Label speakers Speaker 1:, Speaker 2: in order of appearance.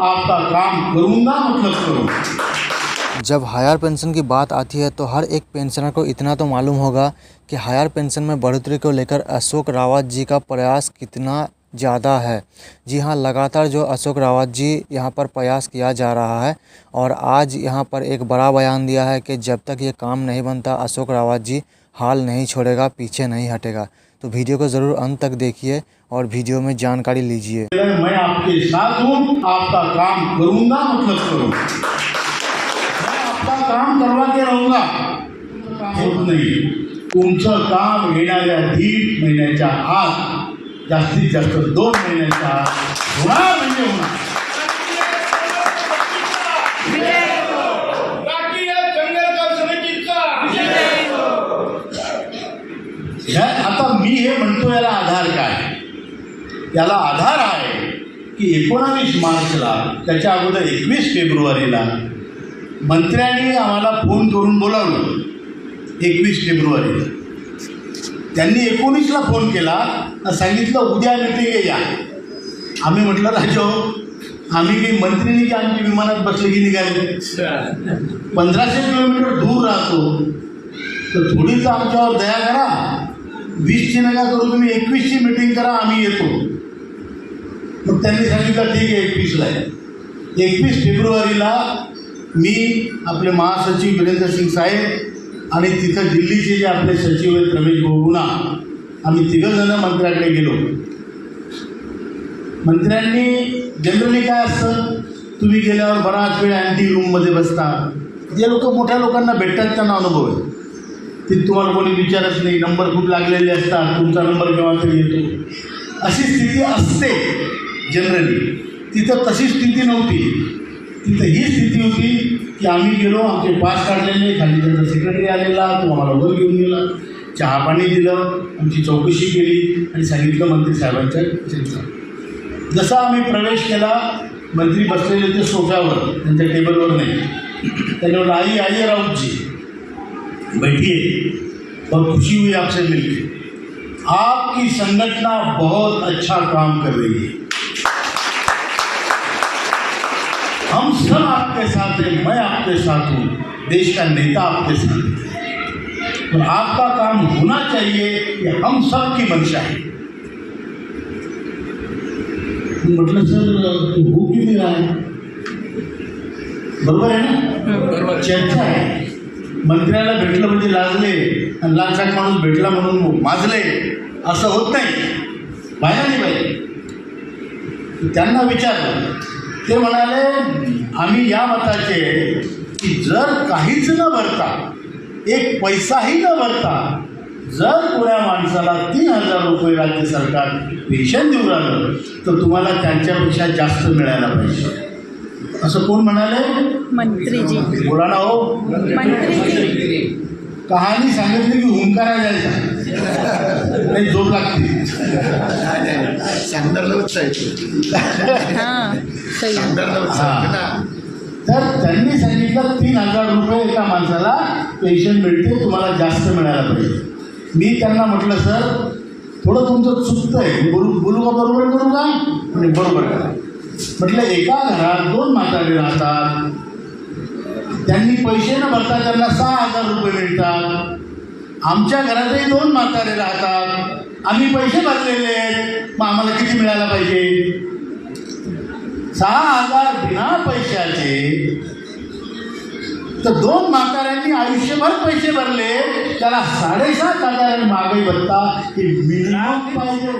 Speaker 1: आपका काम करूँगा मतलब करूँगा।
Speaker 2: जब हायर पेंशन की बात आती है तो हर एक पेंशनर को इतना तो मालूम होगा कि हायर पेंशन में बढ़ोतरी को लेकर अशोक रावत जी का प्रयास कितना ज़्यादा है। जी हाँ, लगातार जो अशोक रावत जी यहाँ पर प्रयास किया जा रहा है और आज यहाँ पर एक बड़ा बयान दिया है कि जब तक ये काम नहीं बनता अशोक रावत जी हाल नहीं छोड़ेगा, पीछे नहीं हटेगा। तो वीडियो को ज़रूर अंत तक देखिए और वीडियो में जानकारी लीजिए।
Speaker 1: मैं आपके साथ हूँ, आपका काम करूँगा मतलब करूँगा। काम करवा के रहूंगा होत नाही। तुमचं काम येणाऱ्या 1.5 महिन्याच्या आत जास्तीत जास्त 2 महिन्याच्या आत होणार म्हणजे होणार। आता मी हे म्हणतो याला आधार काय? याला आधार आहे की 19 मार्चला त्याच्या अगोदर 21 फेब्रुवारीला मंत्र्यांनी आम्हाला फोन करून बोलावलं 21 फेब्रुवारीला। त्यांनी 19ला फोन केला, सांगितलं उद्या मीटिंग या। आम्ही म्हटलं राजो आम्ही काही मंत्रीनी की आमची विमानात बसले की निघाले 1500 किलोमीटर दूर राहतो, तर थोडी तर आमच्यावर दया करा। 20ची नका करू, तुम्ही 21ची मीटिंग करा, आम्ही येतो। मग त्यांनी सांगितलं ठीक आहे 21ला आहे। 21 फेब्रुवारीला मी आपले महासचिव वीरेंद्र सिंग साहेब आणि तिथं दिल्लीचे जे आपले सचिव आहेत रमेश बहुगुणा, आम्ही 3 जण मंत्र्याकडे गेलो। मंत्र्यांनी जनरली काय असतं, तुम्ही गेल्यावर बराच वेळ अँटी रूममध्ये बसता। जे लोक मोठ्या लोकांना भेटतात त्यांना अनुभव आहे, ते तुम्हाला कोणी विचारच नाही, नंबर खूप लागलेले असतात, तुमचा नंबर केव्हा तरी येतो, अशी स्थिती असते जनरली। तिथं तशी स्थिती नव्हती। तिथं ही स्थिती होती की आम्ही गेलो, आमचे पास काढलेले, खाली त्यांचा सेक्रेटरी आलेला, तो आम्हाला वर घेऊन गेला, चहा पाणी दिलं, आमची चौकशी केली आणि सांगितलं मंत्री साहेबांच्या चर्चा। जसा आम्ही प्रवेश केला, मंत्री बसलेले होते सोफ्यावर, त्यांच्या टेबलवर नाही। त्यांनी बोला आई आइए राउत जी बैठिए, बहुत खुशी हुई आपसे मिलकर, आपकी संगठना बहुत अच्छा काम कर रही है, हम सब आपके साथ हैं, मैं आपके साथ हूँ, देश का नेता आपके साथ है, और आपका काम होना चाहिए, ये हम सब की मंशा है। मतलब सर तो हो क्यों नहीं रहा है? बरोबर आहे ना, चर्चा आहे। मंत्र्याला भेटलं म्हणजे लाजले आणि लाचाक माणूस भेटला म्हणून माजले, असं होत नाही, पाहिजे नाही पाहिजे। त्यांना विचारलं, ते म्हणाले आम्ही या मताचे की जर काहीच न भरता, एक पैसाही न भरता, जर कोण्या माणसाला 3000 रुपये राज्य सरकार पेन्शन देऊ लागलं तर तुम्हाला त्यांच्यापेक्षा जास्त मिळायला पाहिजे। असं कोण म्हणाले? मंत्रीजी। बोला ना हो मंत्रीजी। कहाणी सांगितली की हुंकारा जायचा नाही, झोप लागते। तर त्यांनी सांगितलं 3000 रुपये एका माणसाला पेन्शन मिळते, तुम्हाला जास्त मिळायला पाहिजे। मी त्यांना म्हटलं सर थोडं तुमचं चुकतं आहे, बोलू का बरोबर करू का? म्हणजे बरोबर करा। म्हटलं एका घरात 2 म्हातारे राहतात, त्यांनी पैसे न भरता त्यांना 6000 रुपये मिळतात। आमच्या घरातही 2 म्हातारे राहतात, आम्ही पैसे भरलेले आहेत, मग आम्हाला किती मिळायला पाहिजे? 6000 बिना पैशाचे। तर 2 म्हाताऱ्यांनी आयुष्यभर पैसे भरले, त्याला 7500 महागाई भत्ता हे मिनिमम पाहिजे।